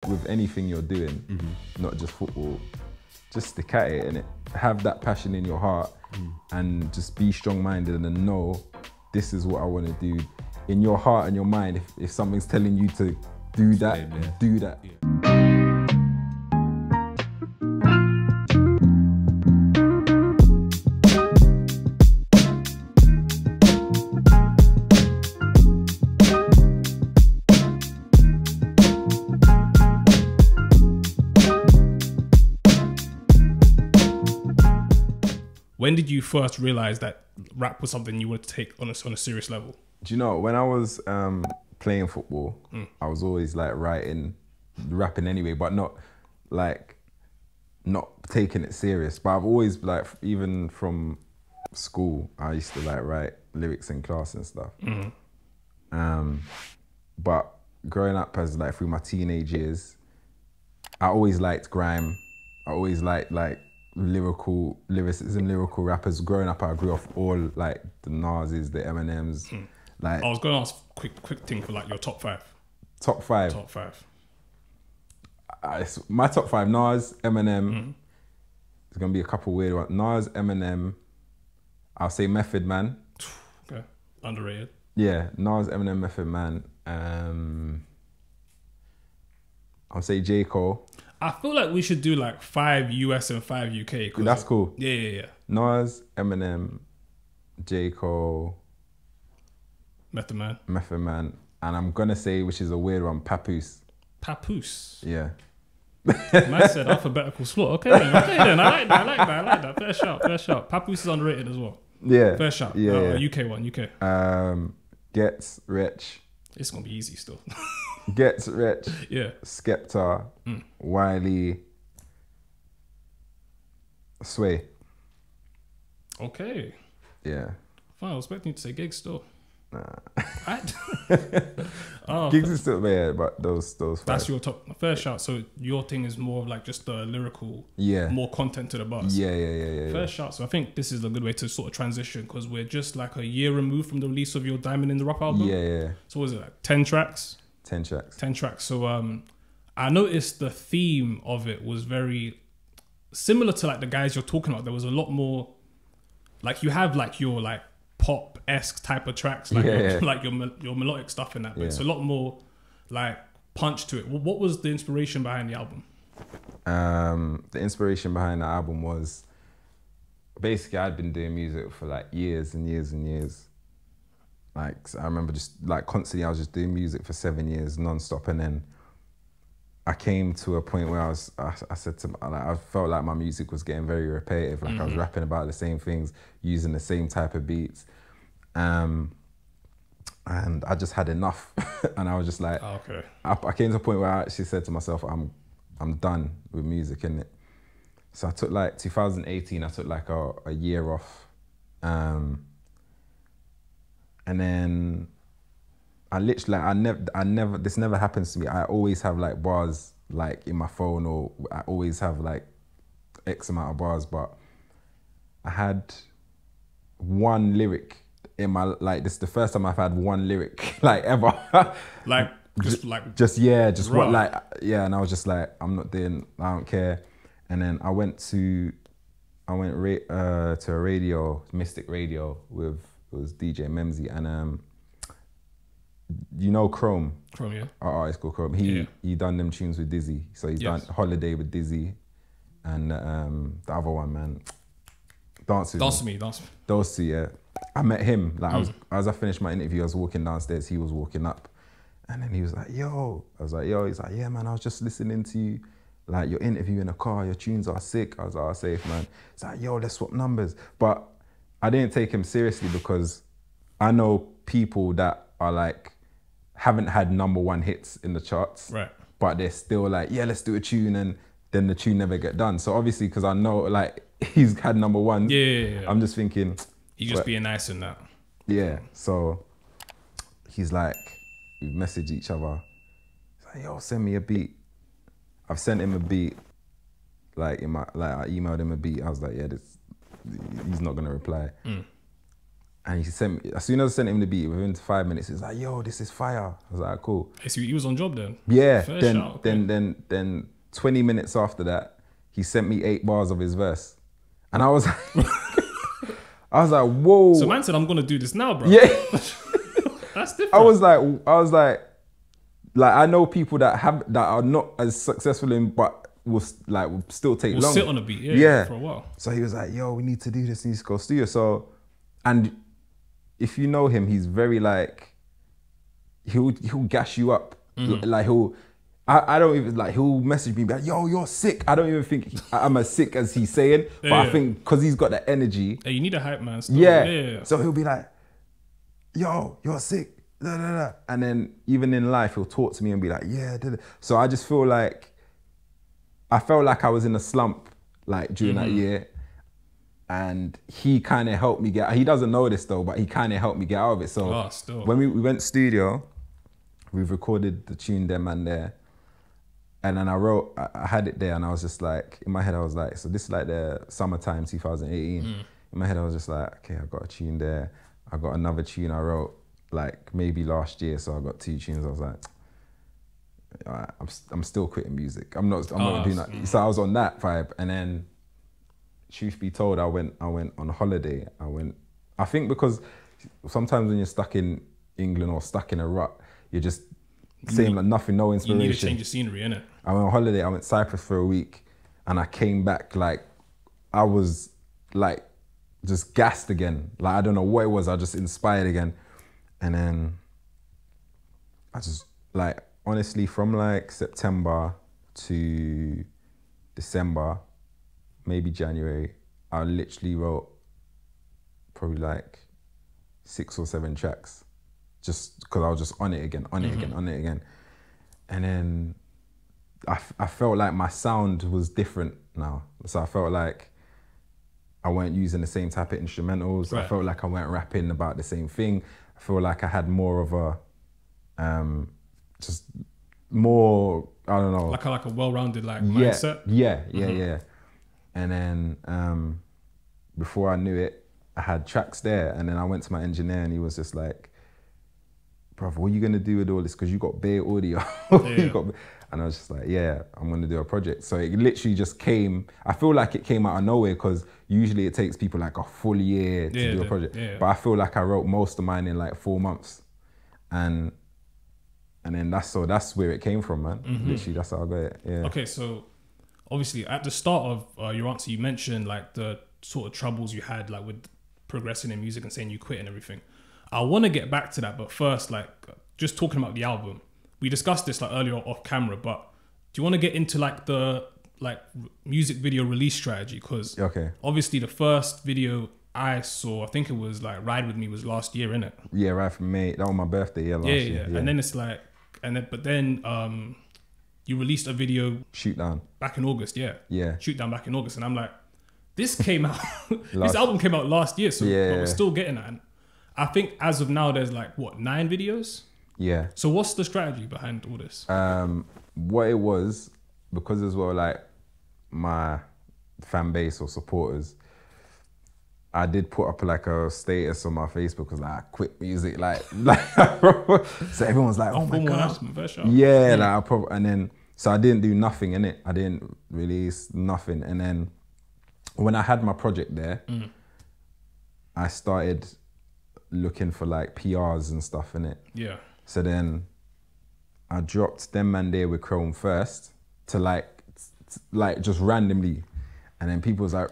with anything you're doing, not just football, just stick at it and have that passion in your heart and just be strong-minded and know this is what I want to do. In your heart and your mind, if something's telling you to do that, do that. When did you first realize that rap was something you wanted to take on a serious level? Do you know, when I was playing football, I was always like rapping anyway, but not taking it serious. But I've always like, even from school, I used to like write lyrics in class and stuff. But growing up as like through my teenage years, I always liked grime. I always liked like lyricism, lyrical rappers. Growing up, I grew off all like the Nas's, the Eminems. Like, I was going to ask quick thing for like your top five. Top five. Top five. My top five: Nas, Eminem. There's gonna be a couple weird ones. Nas, Eminem. I'll say Method Man. Okay, underrated. Yeah, Nas, Eminem, Method Man. I'll say J. Cole. I feel like we should do like 5 US and 5 UK. That's cool. Yeah. Nas, Eminem, J. Cole, Method Man. And I'm gonna say, which is a weird one, Papoose. Papoose. Yeah. Man said alphabetical slot. Okay then. I like that. Fair shout. Papoose is underrated as well. Yeah. Fair shout. Yeah. UK one. Gets, Wretch. It's gonna be easy still. Gets, Wretch. Yeah. Skepta, Wiley, Sway. Okay. Yeah. Fine, I was expecting you to say gigs still. Nah. Oh, Gigs is still there, but those five. That's your top. Fair shout. So your thing is more of like just the lyrical, more content to the bars. Yeah. Fair shout. So I think this is a good way to sort of transition, because we're just like a year removed from the release of your Diamond in the Rough album. Yeah. So what was it, like 10 tracks? 10 tracks. 10 tracks. So I noticed the theme of it was very similar to like the guys you're talking about. There was a lot more, like you have like your like pop-esque type of tracks, like like your melodic stuff in that, but it's a lot more like punch to it. What was the inspiration behind the album? The inspiration behind the album was basically I'd been doing music for like years and years and years. Like, so I remember just like constantly I was just doing music for 7 years non-stop, and then I came to a point where I said to like, I felt like my music was getting very repetitive. Like I was rapping about the same things, using the same type of beats. And I just had enough. And I was just like, I came to a point where I actually said to myself, I'm done with music, innit? So I took like 2018, I took like a year off. And then I literally, I never, this never happens to me. I always have like bars like in my phone, or I always have like X amount of bars, but I had one lyric in my, like this is the first time I've had one lyric like ever. Like, what, like, and I was just like, I'm not doing, I don't care. And then I went to a radio, Mystic Radio with, it was DJ Memsy, and you know Chrome? Chrome, yeah. Our artist called Chrome. He done them tunes with Dizzy. So he's done Holiday with Dizzy, and the other one, man, Dance With Me. Those two, yeah. I met him, like as I finished my interview, I was walking downstairs, he was walking up, and then he was like, yo. I was like, yo. He's like, yeah, man, I was just listening to you, like your interview in the car, your tunes are sick. I was like, oh, safe, man. It's like, yo, let's swap numbers. But I didn't take him seriously because I know people that are like, haven't had '1 hits in the charts, right? But they're still like, yeah, let's do a tune, and then the tune never get done. So obviously, because I know like he's had '1, yeah. I'm just thinking he's just being nice in that. Yeah. So he's like, we message each other. He's like, yo, send me a beat. I've sent him a beat. Like I emailed him a beat. I was like, yeah, he's not gonna reply. And he sent me, as soon as I sent him the beat, within 5 minutes, he was like, yo, this is fire. I was like, cool. So he was on job then? Yeah, Fair then, shout, okay. then 20 minutes after that, he sent me 8 bars of his verse. And I was like, I was like, whoa. So man said, I'm gonna do this now, bro. Yeah. That's different. I was like, I know people that are not as successful in, but will still take long. We'll sit on a beat, yeah, for a while. So he was like, yo, we need to do this, we need to go studio. So, and if you know him, he's very like, he'll gas you up. Like I don't even like, he'll message me like, yo, you're sick. I don't even think I'm as sick as he's saying, but I think because he's got that energy. Hey, you need a hype man still. Yeah. So he'll be like, yo, you're sick. Da, da, da. And then even in life, he'll talk to me and be like, yeah. Da, da. So I just feel like, I felt like I was in a slump like during that year. And he kind of helped me he doesn't know this though, but he kind of helped me get out of it. So when we went studio, we've recorded the tune there, man, there. And then I had it there and I was just like, in my head, I was like, so this is like the summertime 2018. In my head, I was just like, okay, I got a tune there. I got another tune I wrote like maybe last year. So I got 2 tunes. I was like, all right, I'm still quitting music. I'm not doing that. So I was on that vibe. And then, truth be told, I went on holiday. I think because sometimes when you're stuck in England or stuck in a rut, you're just saying like nothing, no inspiration. You need to change the scenery, innit? I went on holiday, I went Cyprus for a week and I came back like, I was like just gassed again. Like, I don't know what it was, I just inspired again. And then I just like, honestly, from like September to December, maybe January, I literally wrote probably like 6 or 7 tracks just because I was just on it again. And then I felt like my sound was different now. So I felt like I weren't using the same type of instrumentals. Right. I felt like I weren't rapping about the same thing. I feel like I had more of a, just more, I don't know. Like a well-rounded mindset? Yeah. And then before I knew it, I had tracks there. And then I went to my engineer and he was just like, brother, what are you gonna do with all this? Because you got bare audio. And I was just like, yeah, I'm gonna do a project. So it literally just came, I feel like it came out of nowhere because usually it takes people like a full year to do a project. Yeah. But I feel like I wrote most of mine in like 4 months. And then that's where it came from, man. Literally, that's how I got it, yeah. Okay, so obviously at the start of your answer, you mentioned like the sort of troubles you had like with progressing in music and saying you quit and everything. I want to get back to that, but first, like, just talking about the album. We discussed this like earlier off camera, but do you want to get into like the music video release strategy? Because obviously the first video I saw, I think it was like Ride With Me, was last year, innit? Yeah, Ride For Me. That was my birthday, last year. Yeah. And then it's like, but then you released a video. Shoot Down. Back in August, Yeah. Shoot Down back in August. And I'm like, this came out, this album came out last year, so but we're still getting that. And I think as of now, there's like, what, 9 videos? Yeah. So what's the strategy behind all this? What it was, because as well, like my fan base or supporters, I did put up like a status on my Facebook because like, I quit music, like so everyone's like, oh my God. Yeah, like and then, so I didn't do nothing in it. I didn't release nothing. And then when I had my project there, I started looking for like PRs and stuff in it. Yeah. So then I dropped Them Man There with Chrome first to like just randomly. And then people was like,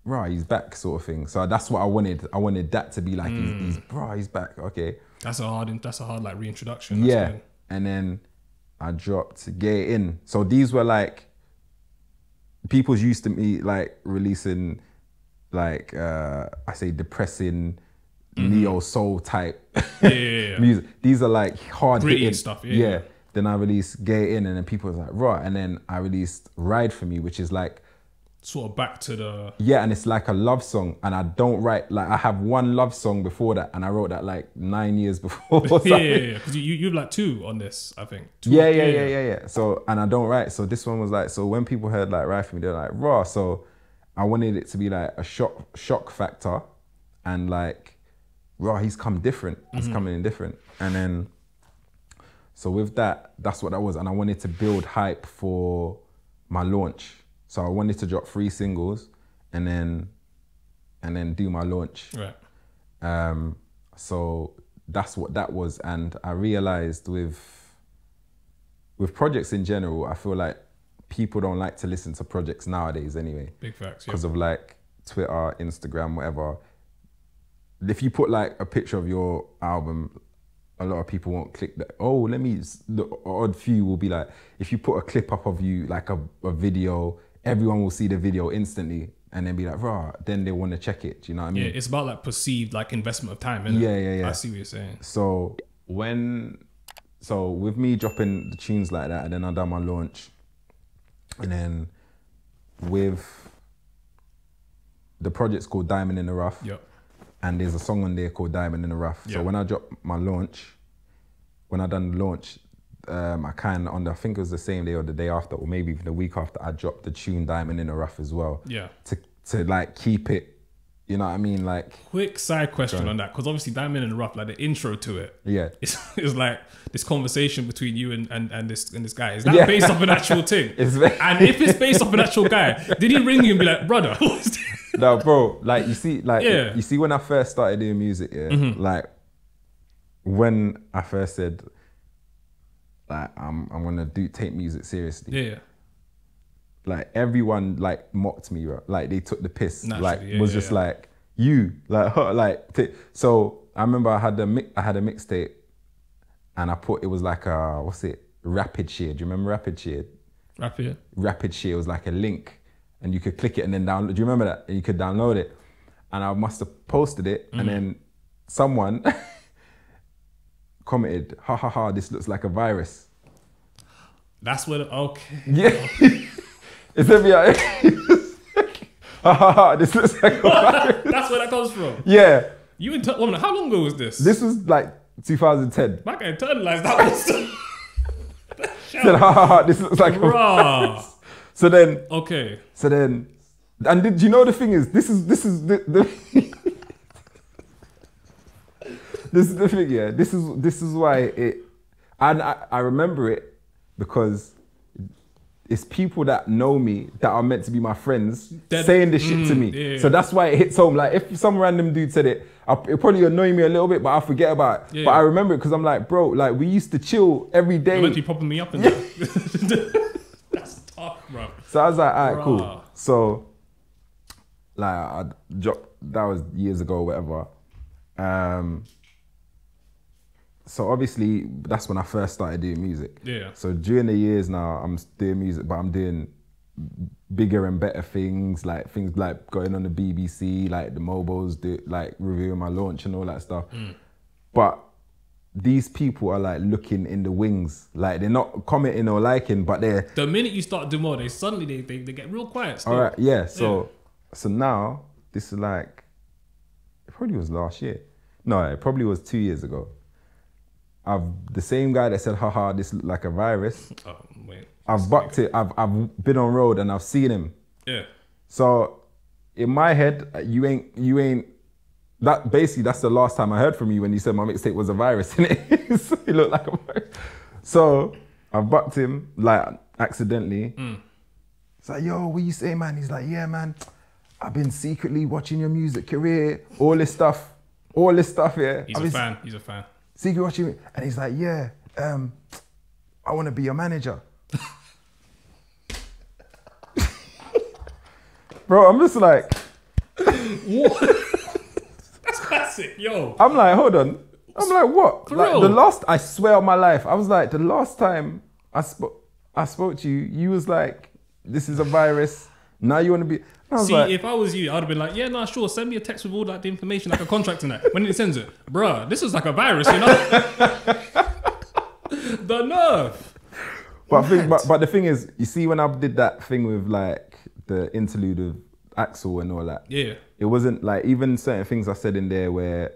right, he's back sort of thing. So that's what I wanted. I wanted that to be like, he's back, okay. That's a hard like reintroduction. That's good. And then I dropped Get It In. So these were like, people's used to me like releasing like, I say depressing, neo soul type music. These are like hard hitting stuff. Yeah. Then I released Get It In and then people was like, right. And then I released Ride For Me, which is like, sort of back to the... Yeah, and it's like a love song. And I don't write, like I have one love song before that and I wrote that like 9 years before. Yeah. Because you have like 2 on this, I think. Yeah. So, and I don't write. So this one was like, so when people heard like Ride For Me, they're like, raw. So I wanted it to be like a shock factor and like raw, he's come different. He's coming in different. And then, so with that, that's what that was. And I wanted to build hype for my launch. So I wanted to drop 3 singles and then do my launch. Right. So that's what that was. And I realized with projects in general, I feel like people don't like to listen to projects nowadays anyway. Big facts. Because of like Twitter, Instagram, whatever. If you put like a picture of your album, a lot of people won't click that. Oh, let me, the odd few will be like, if you put a clip up of you, like a video, everyone will see the video instantly and then be like, rah, then they want to check it. Do you know what I mean? Yeah, it's about like perceived like investment of time, isn't it? Yeah. I see what you're saying. So with me dropping the tunes like that, and then I done my launch, and then with the project's called Diamond in the Rough. Yep. And there's a song on there called Diamond in the Rough. So when I dropped my launch, when I done the launch, I kind of, I think it was the same day or the day after, or maybe even the week after, I dropped the tune Diamond in the Rough as well. Yeah. To like keep it, you know what I mean? Like, quick side question on that, because obviously Diamond in the Rough, like the intro to it, yeah, it's like this conversation between you and this guy. Is that based off an actual thing? And if it's based off an actual guy, did he ring you and be like, brother, what's this? No, bro, like you see when I first started doing music, like when I first said like I'm gonna take music seriously. Like everyone like mocked me, bro. Like they took the piss. Naturally, like like you so I remember I had a mixtape and I put, it was like a, what's it, Rapid Share. Do you remember Rapid Share? Rapid Share was like a link and you could click it and then download. Do you remember that? And you could download it. And I must have posted it and then someone commented, ha ha ha, this looks like a virus. That's what, okay. Yeah. It's me, ha ha ha, this looks like a virus. That's where that comes from? Yeah. You how long ago was this? This was like 2010. My guy internalized that was. Said, ha ha ha, this looks like a virus. So then, okay. So then, and did you know the thing is, this is the this is the thing, yeah. This is why it, and I remember it because it's people that know me that are meant to be my friends saying this shit to me. Yeah. So that's why it hits home. Like if some random dude said it, it probably annoy me a little bit, but I'll forget about it. Yeah. But I remember it because I'm like, bro, like we used to chill every day. You're meant to be popping me up in that. That's tough, bro. So I was like, all right, cool. So like I dropped, that was years ago or whatever. So obviously that's when I first started doing music. Yeah. So during the years now, I'm doing music, but I'm doing bigger and better things like going on the BBC, like the Mobiles, like reviewing my launch and all that stuff. But these people are like looking in the wings, like they're not commenting or liking, but they're. The minute you start doing more, they suddenly they get real quiet. Still. All right, yeah. So now this is like, it probably was last year. No, it probably was 2 years ago. The same guy that said, haha, this looked like a virus. Oh, wait. I've bucked it. I've been on road and I've seen him. Yeah. So in my head, you ain't, that basically that's the last time I heard from you when you said my mixtape was a virus, innit? So it looked like a virus. So I've bucked him, like accidentally. It's like, yo, what you say, man? He's like, yeah, man, I've been secretly watching your music career, all this stuff, yeah. He's a fan. Secret watching, and he's like, yeah, I want to be your manager. Bro, I'm just like, what? That's classic, yo. I'm like, hold on. I'm like, what? For like real? I swear on my life, I was like, the last time I spoke to you, you was like, this is a virus. Now you want to be. See, like, if I was you, I'd have been like, yeah, nah, sure, send me a text with all that the information, like a contract and that. When he sends it, bruh, this is like a virus, you know? The nerve. But the thing is, you see, when I did that thing with like the interlude of Axel and all that, yeah, it wasn't like, even certain things I said in there where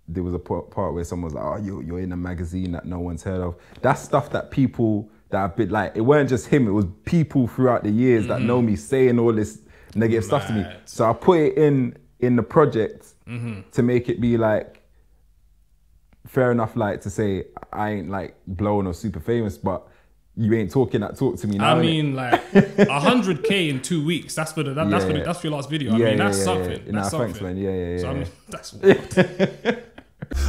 there was a part where someone was like, oh, you're in a magazine that no one's heard of. That's stuff that people that have been like, it weren't just him, it was people throughout the years that know me saying all this negative stuff to me. So I put it in the project to make it be like, fair enough, like to say I ain't like blown or super famous, but you ain't talking that talk to me now. I mean, like 100K in 2 weeks. That's for that's for your last video. I mean, that's something. Nah, That's thanks, something. man. Yeah. So I mean, that's wild.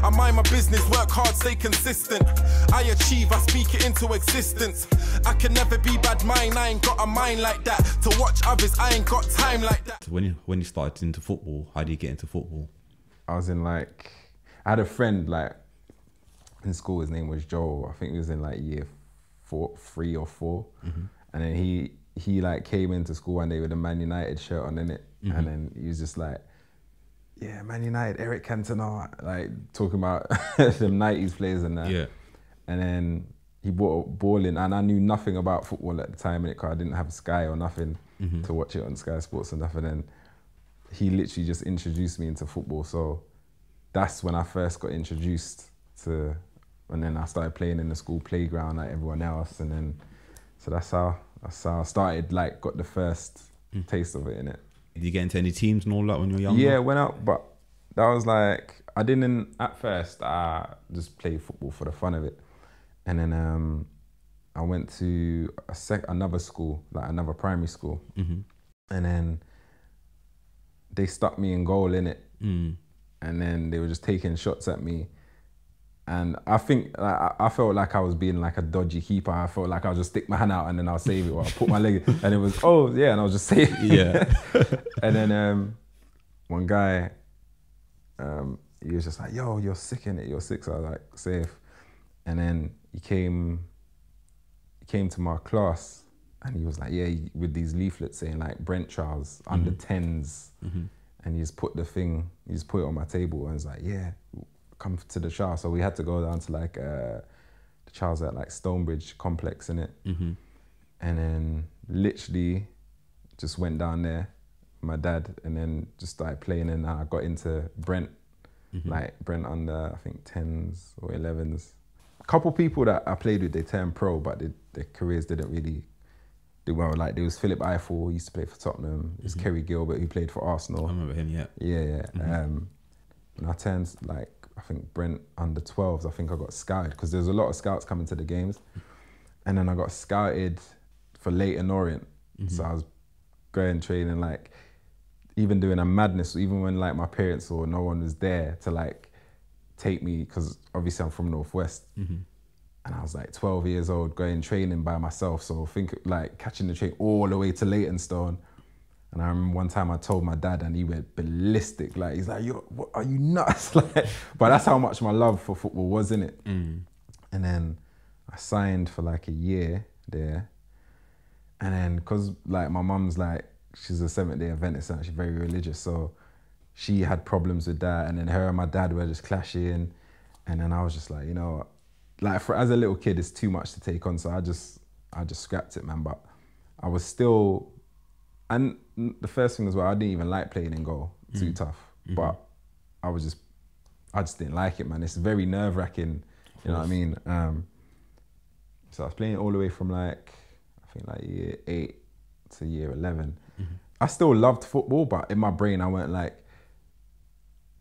I mind my business, work hard, stay consistent. I achieve, I speak it into existence. I can never be bad mind, I ain't got a mind like that. To watch others, I ain't got time like that. When you started into football, how did you get into football? I was in like, I had a friend like in school, his name was Joel. I think he was in like year 3 or 4. And then he like came into school one day with a Man United shirt on, innit? And then he was just like, yeah, Man United, Eric Cantona, like talking about them 90s players and that. Yeah. And then he brought a ball in, and I knew nothing about football at the time, because I didn't have Sky or nothing to watch it on Sky Sports and nothing. And he literally just introduced me into football. So that's when I first got introduced to, and then I started playing in the school playground like everyone else. And then, so that's how I started, like got the first taste of it, innit? Did you get into any teams and all that when you were younger? Yeah, went out, but that was like, I didn't, at first, I just played football for the fun of it. And then I went to another school, like another primary school. And then they stuck me in goal, innit? And then they were just taking shots at me. And I think, like, I felt like I was being like a dodgy keeper. I felt like I'll just stick my hand out and then I'll save it, or I'll put my leg in. And it was, oh yeah, and I'll just save it. Yeah. And then one guy, he was just like, yo, you're sick, innit? You're sick. So I was like, safe. And then he came to my class and he was like, yeah, with these leaflets saying like Brent trials, under 10s. And he just put it on my table and was like, yeah, come to the trial. So we had to go down to like the trials at like Stonebridge complex, innit? And then literally just went down there, my dad, and then just started playing, and I got into Brent, like Brent under, I think 10s or 11s. A couple people that I played with, they turned pro, but their careers didn't really do well. Like there was Philip Eiffel, he used to play for Tottenham. There's Kerry Gilbert, who played for Arsenal. I remember him, yeah. Yeah. And I turned like, I think Brent under 12s, I think I got scouted, because there's a lot of scouts coming to the games. And then I got scouted for Leyton Orient. So I was going training, like even doing a madness, even when like my parents or no one was there to like take me, because obviously I'm from Northwest. And I was like 12 years old going training by myself. So think like catching the train all the way to Leytonstone. And I remember one time I told my dad and he went ballistic. Like, he's like, what, are you nuts? Like, but that's how much my love for football was, innit? And then I signed for like a year there. And then, cause like my mum's like, she's a Seventh-day Adventist and she's very religious. So she had problems with that. And then her and my dad were just clashing. And then I was just like, you know, like as a little kid, it's too much to take on. So I just scrapped it, man. But I was still, and the first thing as well, I didn't even like playing in goal, too tough. But I just didn't like it, man. It's very nerve-wracking, you know what I mean? So I was playing all the way from like, I think like year 8 to year 11. I still loved football, but in my brain, I weren't like,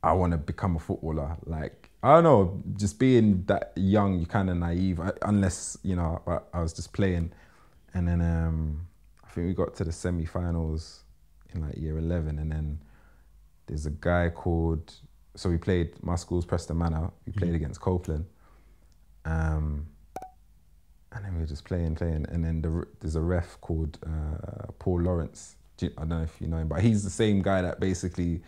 I want to become a footballer. Like, I don't know, just being that young, you're kind of naive, unless, you know, I was just playing. And then I think we got to the semi-finals in like year 11. And then there's a guy called, so we played, my school's Preston Manor, we played against Copeland. And then we were just playing. And then there's a ref called Paul Lawrence. I don't know if you know him, but he's the same guy that basically,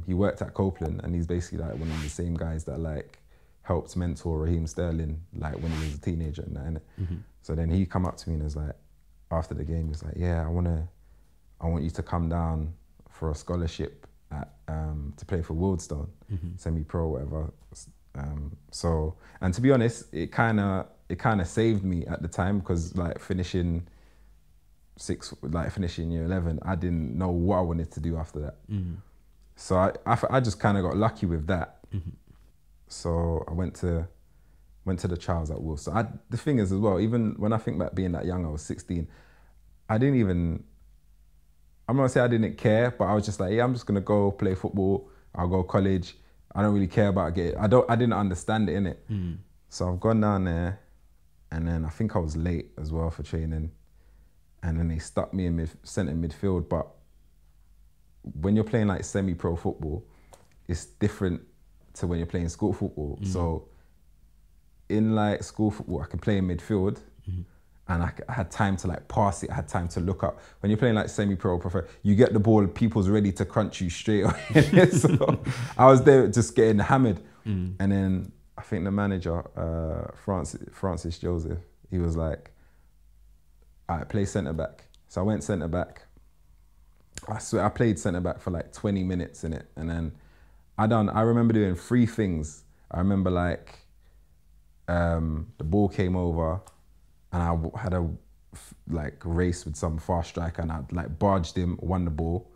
he worked at Copeland, and he's basically like one of the same guys that like helped mentor Raheem Sterling like when he was a teenager and that, innit? So then he come up to me and was like, after the game, he was like, yeah, I want you to come down for a scholarship at to play for Wildstone, semi-pro, whatever. So, and to be honest, it kind of saved me at the time, because like finishing year 11, I didn't know what I wanted to do after that. So I just kind of got lucky with that. So I went to the trials at Wolves. So the thing is as well, even when I think about being that young, I was 16, I'm not gonna say I didn't care, but I was just like, yeah, I'm just gonna go play football, I'll go college, I don't really care about getting. I didn't understand it, innit? So I've gone down there, and then I think I was late as well for training, and then they stuck me in centre midfield. But when you're playing like semi-pro football, it's different to when you're playing school football. So in like school football, I could play in midfield, and I had time to like pass it. I had time to look up. When you're playing like semi-pro, you get the ball, people's ready to crunch you straight away. So I was there just getting hammered. And then I think the manager, Francis Joseph, he was like, all right, play centre back. So I went centre back. I swear I played centre back for like 20 minutes in it. And then I remember doing 3 things. I remember like, the ball came over, and I had a like race with some fast striker, and I like barged him, won the ball,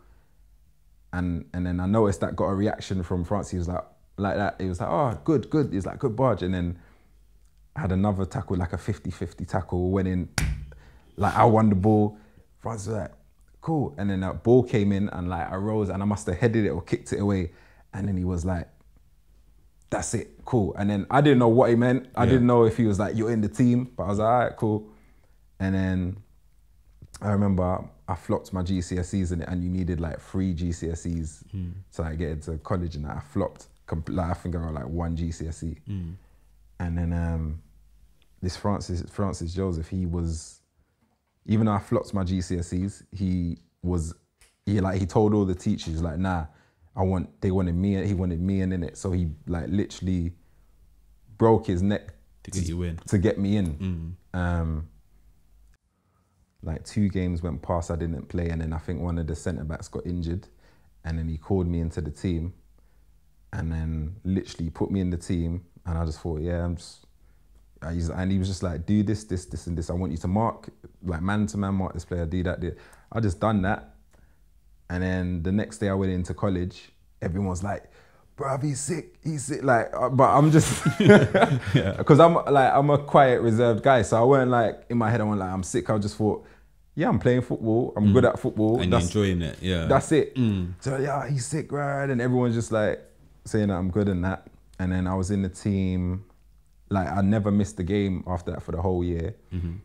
and then I noticed that got a reaction from France. He was like that. He was like, oh, good. He's like, good barge. And then I had another tackle, like a 50-50 tackle, went in, like I won the ball. France was like, cool. And then that ball came in, and like I rose, and I must have headed it or kicked it away. And then he was like, that's it, cool. And then I didn't know what he meant. I didn't know if he was like, you're in the team, but I was like, all right, cool. And then I remember I flopped my GCSEs in it, and you needed like 3 GCSEs to like get into college, and I flopped. Like, I think I got like 1 GCSE. And then this Francis Joseph, he was, even though I flopped my GCSEs, he told all the teachers like, nah, he wanted me in it. So he like literally broke his neck to get you in. To get me in. Like 2 games went past, I didn't play, and then I think one of the centre backs got injured, and then he called me into the team, and then literally put me in the team, and I just thought, yeah, and he was just like, do this, and this. I want you to mark, like man-to-man mark this player, do that. I just done that. And then the next day I went into college, everyone was like, bruv, he's sick. Like, but I'm just, because I'm a quiet, reserved guy. So I weren't like, in my head, I wasn't like, I'm sick. I just thought, yeah, I'm playing football. I'm good at football. And you're enjoying it, yeah. That's it. So yeah, he's sick, right? And everyone's just like saying that I'm good and that. And then I was in the team, like I never missed a game after that for the whole year. And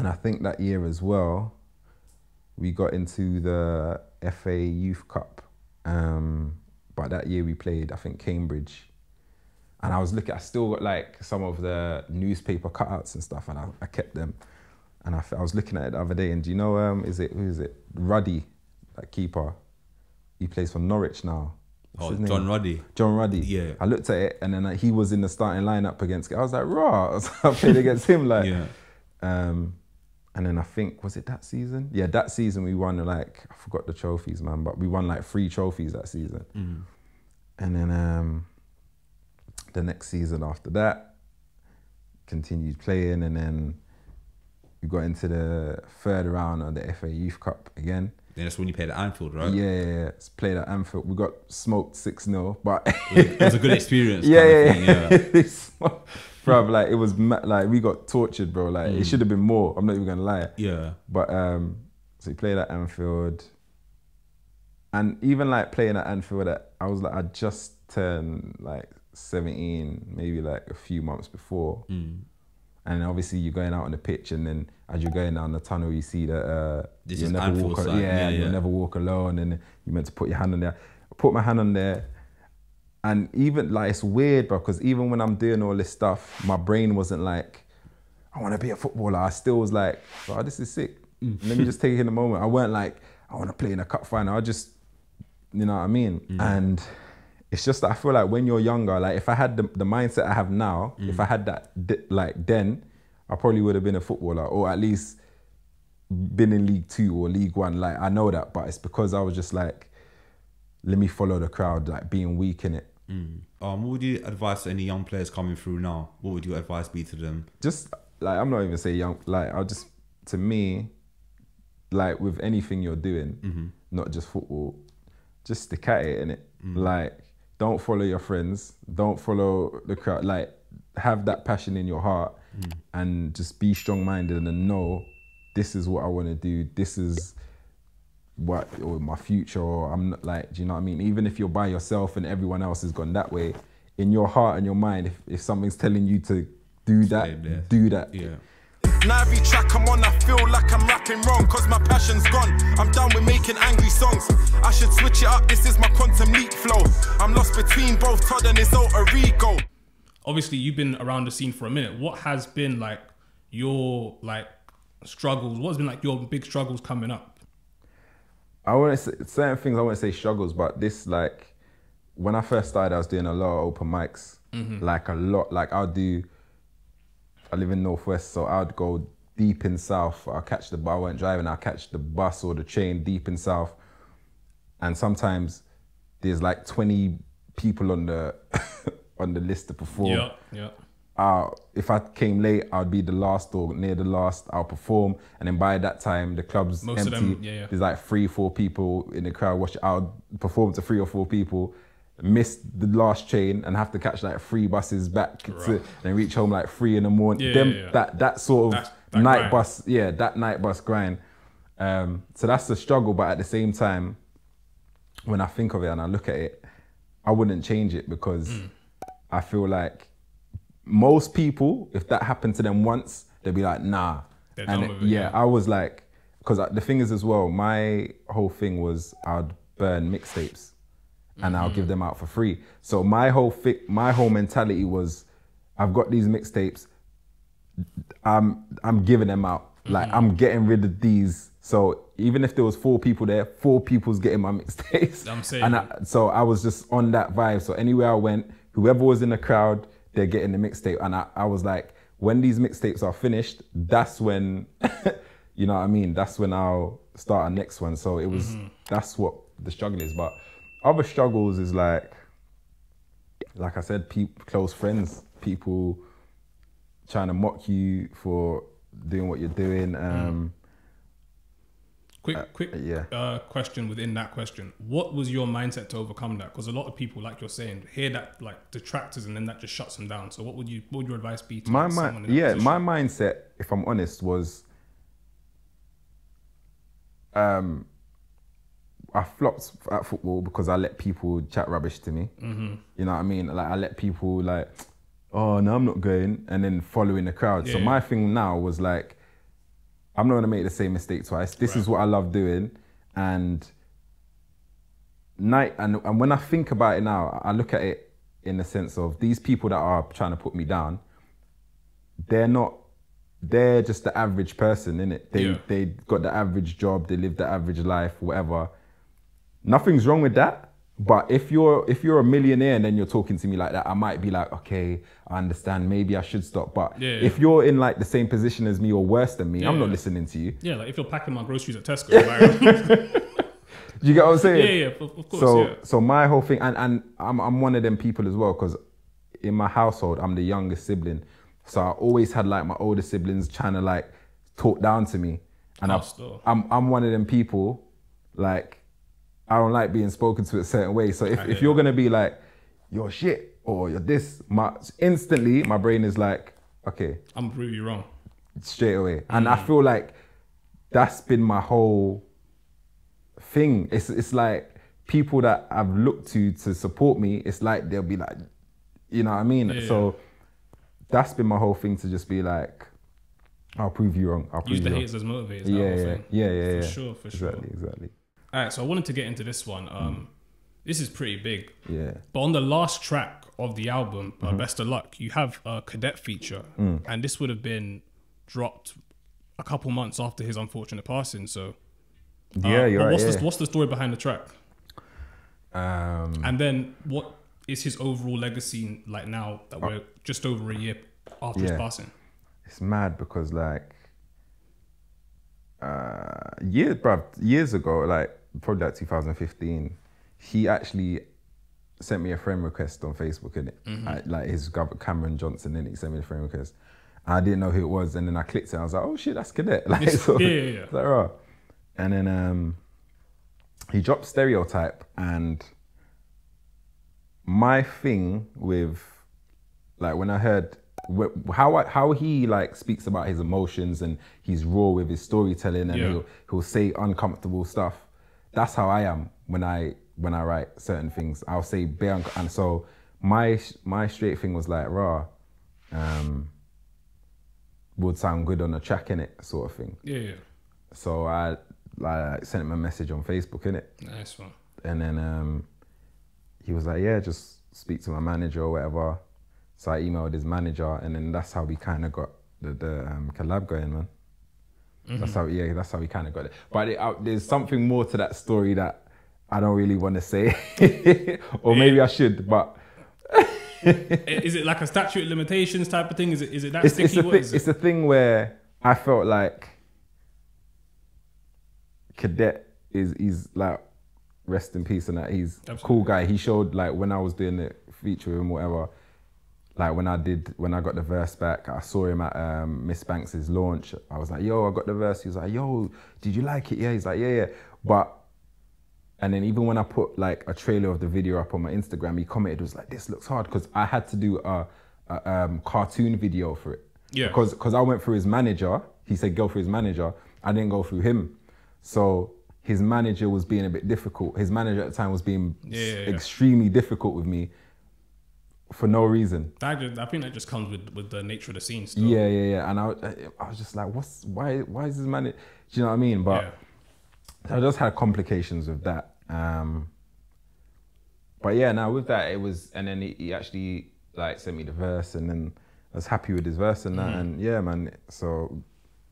I think that year as well, we got into the FA Youth Cup. But that year we played, I think, Cambridge. And I still got like some of the newspaper cutouts and stuff, and I kept them. And I was looking at it the other day, and do you know, who is it? Ruddy, that keeper. He plays for Norwich now. What's his name? Ruddy. John Ruddy. Yeah. I looked at it, and then he was in the starting lineup against, I was like, raw. I played against him, like. Yeah. And then I think, was it that season? Yeah, that season we won like, I forgot the trophies, man, but we won like 3 trophies that season. And then the next season after that, continued playing, and then we got into the 3rd round of the FA Youth Cup again. Yeah, that's when you played at Anfield, right? Yeah. Played at Anfield. We got smoked 6-0, but it was a good experience. Yeah. Bro, like it was like we got tortured, bro. Like it should have been more. I'm not even gonna lie. Yeah. But so we played at Anfield, and even like playing at Anfield, I was like, I just turned like 17, maybe like a few months before. And obviously you're going out on the pitch, and then as you're going down the tunnel, you see that you'll never walk. You'll never walk alone, and you're meant to put your hand on there. I put my hand on there. And even like, it's weird, bro, because even when I'm doing all this stuff, my brain wasn't like, I want to be a footballer. I still was like, oh, this is sick. Let me just take it in the moment. I weren't like, I want to play in a cup final. I just, you know what I mean? And it's just that I feel like when you're younger, like if I had the mindset I have now, if I had that like then, I probably would have been a footballer, or at least been in League 2 or League 1. Like I know that, but it's because I was just like, let me follow the crowd, like being weak in it. What would you advise to any young players coming through now? What would your advice be to them? Just like, I'm not even saying young, like to me, like with anything you're doing, not just football, just stick at it, innit? Like, don't follow your friends, don't follow the crowd, like have that passion in your heart and just be strong-minded and know this is what I want to do. This is what or my future, or I'm not like, do you know what I mean? Even if you're by yourself and everyone else has gone that way, in your heart and your mind, if something's telling you to do that, do that. Yeah. Now every track I'm on, I feel like I'm rapping wrong, cause my passion's gone. I'm done with making angry songs. I should switch it up, this is my quantum leap flow. I'm lost between both Todd and his alter ego. Obviously, you've been around the scene for a minute. What has been like your like struggles? What's been like your big struggles coming up? I want to say certain things. I won't say struggles, but this, like, when I first started, I was doing a lot of open mics, like a lot. Like I live in Northwest, so I'd go deep in South. I'll catch the bus. I weren't driving. I'll catch the bus or the train deep in South, and sometimes there's like 20 people on the on the list to perform. If I came late, I'd be the last or near the last. I'll perform, and then by that time, the club's Most empty. of them, There's like 3-4 people in the crowd. I'll perform to 3 or 4 people, miss the last train, and have to catch like 3 buses back to, and reach home like 3 in the morning. That sort of that night grind. bus, that night bus grind. So that's the struggle, but at the same time, when I think of it and I look at it, I wouldn't change it, because I feel like most people, if that happened to them once, they'd be like, nah. They're done with it, I was like, because the thing is as well, my whole thing was I'd burn mixtapes and I'll give them out for free. So my whole mentality was, I've got these mixtapes, I'm giving them out. Like, I'm getting rid of these. So even if there was 4 people there, 4 people's getting my mixtapes. I'm saying. And so I was just on that vibe. So anywhere I went, whoever was in the crowd, they're getting the mixtape. And I was like, when these mixtapes are finished, that's when, you know what I mean? That's when I'll start a next one. So it was, that's what the struggle is. But other struggles is like I said, close friends, people trying to mock you for doing what you're doing. Quick question within that question. What was your mindset to overcome that? Because a lot of people, like you're saying, hear that like detractors, and then that just shuts them down. So what would your advice be to someone in that position? My mindset, if I'm honest, was I flopped at football because I let people chat rubbish to me. You know what I mean? Like, I let people like, oh no, I'm not going, and then following the crowd. So my thing now was like, I'm not gonna make the same mistake twice. This is what I love doing. And when I think about it now, I look at it in the sense of these people that are trying to put me down, they're just the average person, innit? They got the average job, they live the average life, whatever. Nothing's wrong with that. But if you're a millionaire and then you're talking to me like that, I might be like, okay, I understand, maybe I should stop. But if you're in like the same position as me or worse than me, I'm not listening to you. Yeah, like if you're packing my groceries at Tesco. Like, you get what I'm saying? Yeah, of course. So my whole thing, and I'm one of them people as well, because in my household, I'm the youngest sibling. So I always had like my older siblings trying to like talk down to me. And I'm one of them people, like, I don't like being spoken to a certain way. So if you're gonna be like, you're shit or you're this, instantly my brain is like, okay, I'm gonna prove you wrong straight away. And I feel like that's been my whole thing. It's like people that I've looked to support me, it's like they'll be like, you know what I mean? So that's been my whole thing, to just be like, I'll prove you wrong. Use the haters as motivators. Yeah. For sure. Exactly. All right, so I wanted to get into this one. This is pretty big. Yeah. But on the last track of the album, Best of Luck, you have a Cadet feature. And this would have been dropped a couple months after his unfortunate passing. So what's the story behind the track? And then what is his overall legacy like now that we're just over a year after his passing? It's mad because like years ago, like probably like 2015, he actually sent me a friend request on Facebook, innit? Like his Cameron Johnson, innit? He sent me a friend request. And I didn't know who it was, and then I clicked it and I was like, oh shit, that's Cadet. Like, so, like, right. And then he dropped Stereotype, and my thing with, like, when I heard how he like speaks about his emotions and he's raw with his storytelling, and he'll say uncomfortable stuff, that's how I am when I write certain things. I'll say bare, and so my straight thing was like, raw, would sound good on a track, innit, sort of thing. Yeah. So I like sent him a message on Facebook, innit. Nice one. And then he was like, yeah, just speak to my manager or whatever. So I emailed his manager, and then that's how we kind of got the collab going, man. That's how we kind of got it. But there's something more to that story that I don't really want to say, or maybe I should. But is it like a statute of limitations type of thing? Is it that sticky? It's a thing where I felt like Cadet is like, rest in peace, and that he's a cool guy. He showed, like, when I was doing the feature with him, whatever. Like when I got the verse back, I saw him at Miss Banks's launch. I was like, yo, I got the verse. He was like, yo, did you like it? Yeah, he's like, yeah. And then even when I put like a trailer of the video up on my Instagram, he commented, was like, this looks hard, because I had to do a cartoon video for it. Yeah. Because I went through his manager. He said go through his manager. I didn't go through him. So his manager was being a bit difficult. His manager at the time was being extremely difficult with me. For no reason. I think that just comes with the nature of the scene still. Yeah. And I was just like, why is this man? Do you know what I mean? But I just had complications with that. But yeah, now with that, it was, and then he actually like sent me the verse, and then I was happy with his verse and that, and yeah, man. So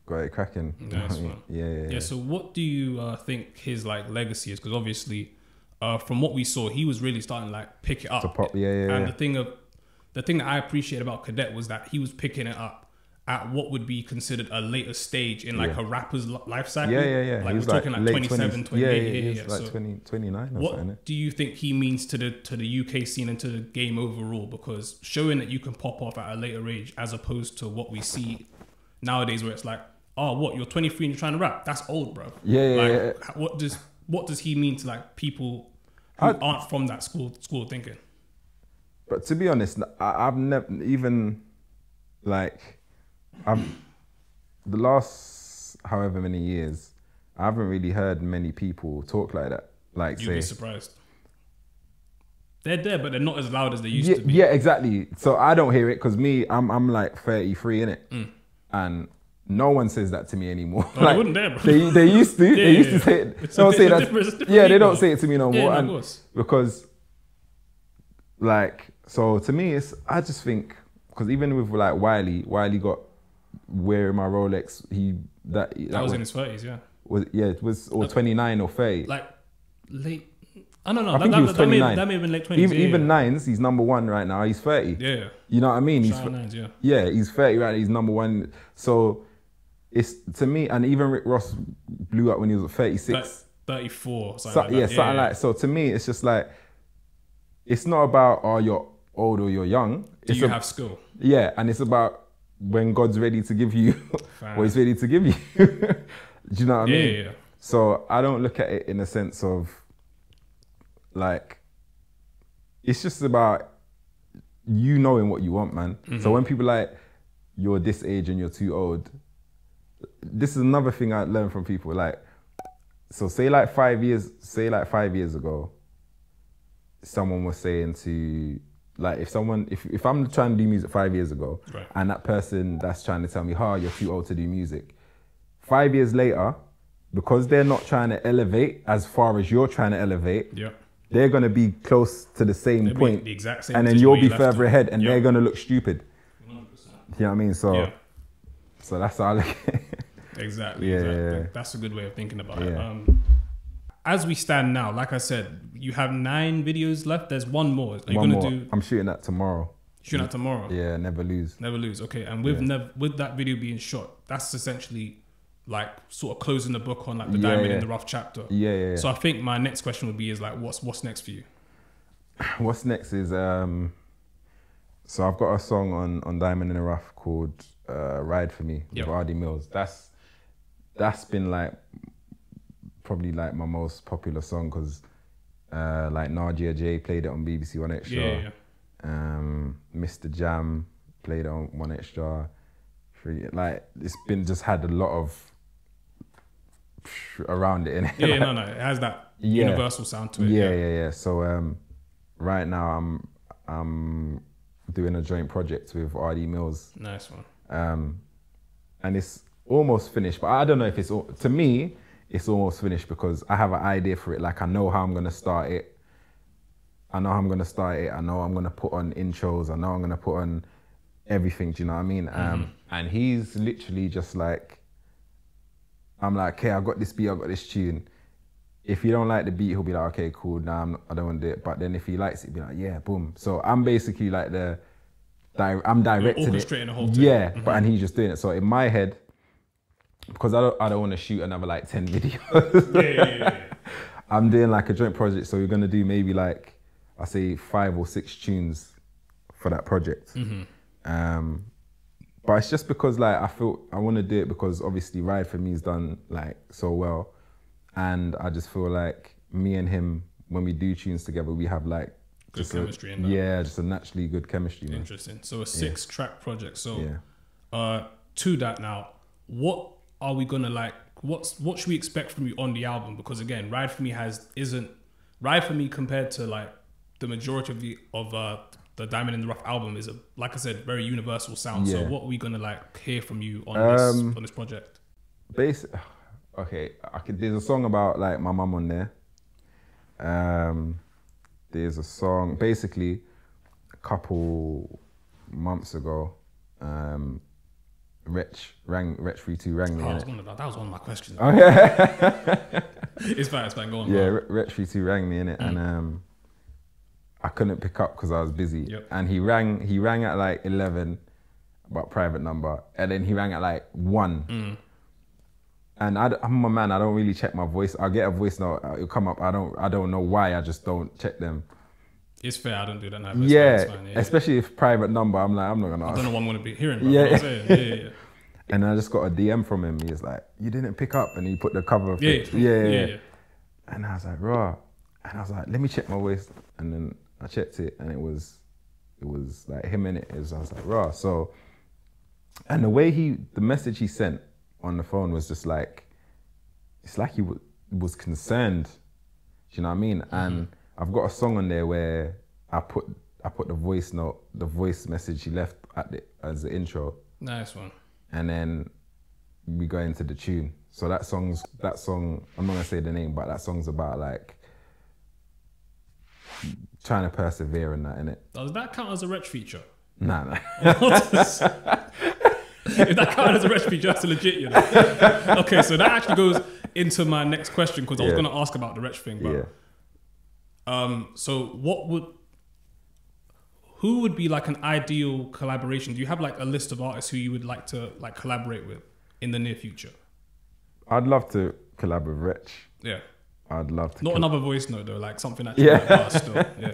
got it cracking. Nice one. Yeah. So what do you think his like legacy is? Because obviously, from what we saw, he was really starting to like pick it up. And the thing that I appreciate about Cadet was that he was picking it up at what would be considered a later stage in like a rapper's life cycle. Yeah. Like we're talking like 27, 28. He was like 20, 29 or something. What do you think he means to the UK scene and to the game overall? Because showing that you can pop off at a later age, as opposed to what we see nowadays, where it's like, oh, what, you're 23 and you're trying to rap? That's old, bro. Yeah. What does he mean to like people who aren't from that school of thinking? But to be honest, I've never even like, the last however many years, I haven't really heard many people talk like that. Like, you'd be surprised. They're there, but they're not as loud as they used to be. Yeah, exactly. So I don't hear it, because I'm like 33, innit? And no one says that to me anymore. No, like, they wouldn't dare, bro. They used to. They used to say it. They don't say it to me no more. Of course. Because, like, so to me, I just think, because even with like Wiley got wearing my Rolex, that was in his 30s, yeah. It was 29 or 30. Like late. I don't know. I think he was 29. That may have been late 20s. Even Nines, he's number one right now. He's 30. Yeah. You know what I mean? Nines, yeah. Yeah, he's 30 right now. He's number one. So it's, to me, and even Rick Ross blew up when he was 36. 34, something like that. Yeah, something like. So to me, it's just like, it's not about, oh, you're old or you're young. Do you have skill? Yeah, and it's about when God's ready to give you what he's ready to give you. Do you know what I mean? Yeah. So I don't look at it in a sense of like, it's just about you knowing what you want, man. So when people like, you're this age and you're too old, this is another thing I learned from people. Like, so say like 5 years ago, someone was saying to, like, if I'm trying to do music 5 years ago, right, and that person that's trying to tell me, you're too old to do music, 5 years later, because they're not trying to elevate as far as you're trying to elevate, they're going to be close to the same point, the exact same, and then you'll be further ahead, and they're going to look stupid. 100%. You know what I mean? So that's how I look at it. Exactly. Yeah. That's a good way of thinking about it. As we stand now, like I said, you have 9 videos left. There's one more. I'm shooting that tomorrow. Shooting that tomorrow? Yeah, Never Lose. Never Lose, okay. And with that video being shot, that's essentially like sort of closing the book on like the Diamond in the Ruff chapter. Yeah. So I think my next question would be is like, what's next for you? What's next is, so I've got a song on Diamond in the Ruff called Ride For Me with Ardy Mills. That's been like, probably like my most popular song, because like Nadia J played it on BBC One Extra. Mr. Jam played it on One Extra. Like, it's been just had a lot of around it, innit? Yeah, no, it has that universal sound to it. Yeah. So right now I'm doing a joint project with RD Mills. Nice one. And it's almost finished, but I don't know if it's to me. It's almost finished because I have an idea for it. Like I know how I'm gonna start it. I know I'm gonna put on intros. I know I'm gonna put on everything. Do you know what I mean? And he's literally just like, I'm like, okay, I got this beat, I got this tune. If you don't like the beat, he'll be like, okay, cool. Nah, I don't want to do it. But then if he likes it, he'll be like, yeah, boom. So I'm basically like I'm directing You're orchestrating it. the whole thing. Yeah, but and he's just doing it. So in my head, because I don't want to shoot another like 10 videos. Yeah. I'm doing like a joint project. So we're gonna do maybe like, I say 5 or 6 tunes for that project. But it's just because like I feel I want to do it because obviously Ride for Me is done like so well, and I just feel like me and him, when we do tunes together, we have like good chemistry in that. Yeah, just a naturally good chemistry. Man. Interesting. So a 6-track project. So Yeah. To that now, what are we gonna like? What should we expect from you on the album? Because again, Ride for Me Ride for Me compared to like the majority of the Diamond in the Rough album is like I said, very universal sound. Yeah. So what are we gonna like hear from you on this project? Okay, there's a song about like my mum on there. There's a song basically a couple months ago. Wretch 32 rang me. That was one of my questions. Oh, yeah. It's fine. Go on. Yeah, Wretch 32 rang me in it, and I couldn't pick up because I was busy. Yep. And he rang at like 11, about private number, and then he rang at like 1. And I'm a man, I don't really check my voice. I'll get a voice note, it'll come up. I don't know why, I just don't check them. It's fair, I don't do that now. Yeah, especially if private number, I'm not gonna ask. I don't know what I'm gonna be hearing, bro. Yeah. You know what I'm saying? Yeah. And I just got a DM from him. He was like, "You didn't pick up," and he put the cover. Yeah. And I was like, "Raw," and I was like, "Let me check my voice," and then I checked it, and it was like him in it. I was like, "Raw." So, and the way the message he sent on the phone was just like, it's like he was concerned. Do you know what I mean? And I've got a song on there where I put the voice note, the voice message he left as the intro. Nice one. And then we go into the tune. So that song, I'm not gonna say the name, but that song's about like trying to persevere in that, innit? Does that count as a Wretch feature? Nah. If that counted as a Wretch feature, that's legit, you know. Okay, so that actually goes into my next question because I was going to ask about the Wretch thing. But so who would be like an ideal collaboration? Do you have like a list of artists who you would like to like collaborate with in the near future? I'd love to collab with Wretch. Yeah. I'd love to. Not another voice note though, like something actually like that still. Yeah.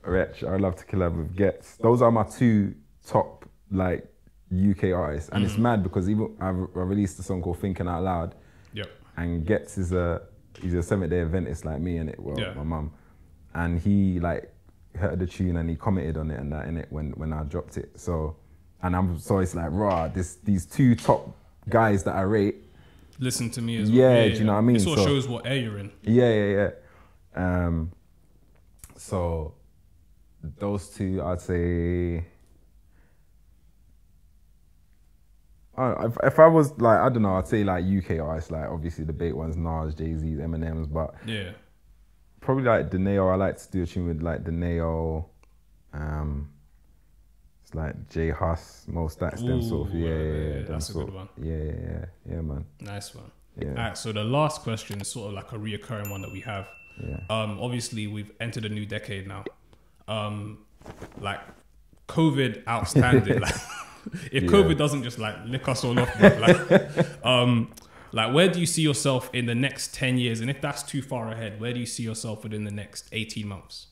Wretch. I'd love to collab with Gets. Those are my 2 top like UK artists, and it's mad because even I released a song called Thinking Out Loud. Yep. And Gets he's a 7th-day Adventist like me, and my mum, and he like heard the tune and he commented on it and that in it when I dropped it. So it's like raw. These 2 top guys that I rate listen to me as well. Yeah, do you know what I mean? It sort of shows what air you're in. Yeah. So those 2, I'd say. If I was like, I don't know, I'd say like UK artists, like obviously the big ones, Nas, Jay-Z, Eminem's, but yeah, probably like Deneo. I like to do a tune with like Deneo. It's like J Huss, most that's them sort of. Yeah, that's a good one. Yeah, man. Nice one. Yeah. All right, so the last question is sort of like a reoccurring one that we have. Yeah. Obviously we've entered a new decade now. Like COVID outstanding. Like, if COVID doesn't just like lick us all off, like where do you see yourself in the next 10 years? And if that's too far ahead, where do you see yourself within the next 18 months?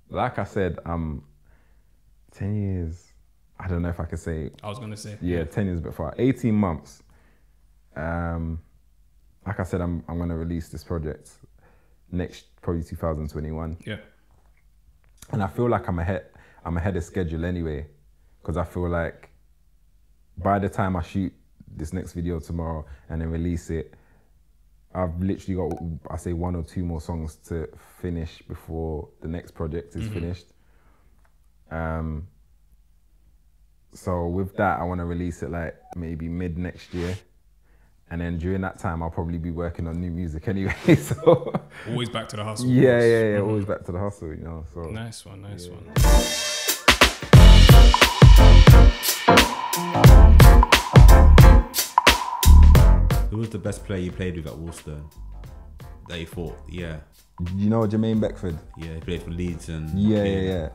Like I said, 10 years, I don't know if I could say. I was going to say. Yeah, 10 years a bit far. 18 months. Like I said, I'm going to release this project probably 2021. Yeah. And I feel like I'm ahead of schedule anyway, because I feel like by the time I shoot this next video tomorrow and then release it, I've literally got, I say, 1 or 2 more songs to finish before the next project is finished. So with that, I want to release it like maybe mid next year. And then during that time, I'll probably be working on new music anyway. So Always back to the hustle. yeah. Always back to the hustle, you know. So Nice one. Who was the best player you played with at Wolverhampton? That you thought, yeah, you know Jermaine Beckford. he played for Leeds and Yeah.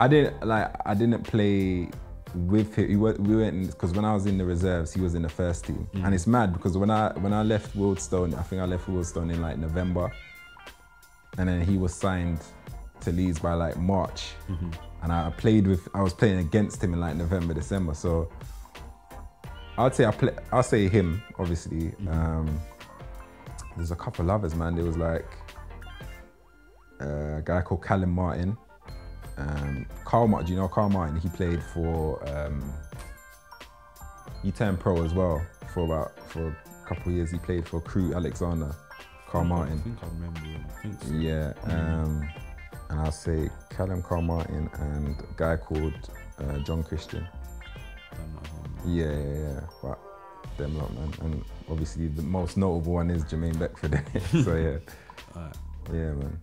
I didn't play with him. We went because when I was in the reserves, he was in the first team, and it's mad because when I left Wildstone, I think I left Wildstone in like November, and then he was signed to Leeds by like March, and I was playing against him in like November, December. So I'll say him obviously. There's a couple others, man. There was like a guy called Callum Martin. Carl Martin, do you know Carl Martin? He played for, he turned pro as well for a couple of years. He played for Crew Alexander, Carl Martin. I think I remember him. Yeah, and I'll say Callum, Carl Martin, and a guy called John Christian. Yeah, but them lot, man. And obviously the most notable one is Jermaine Beckford. So yeah, yeah, man.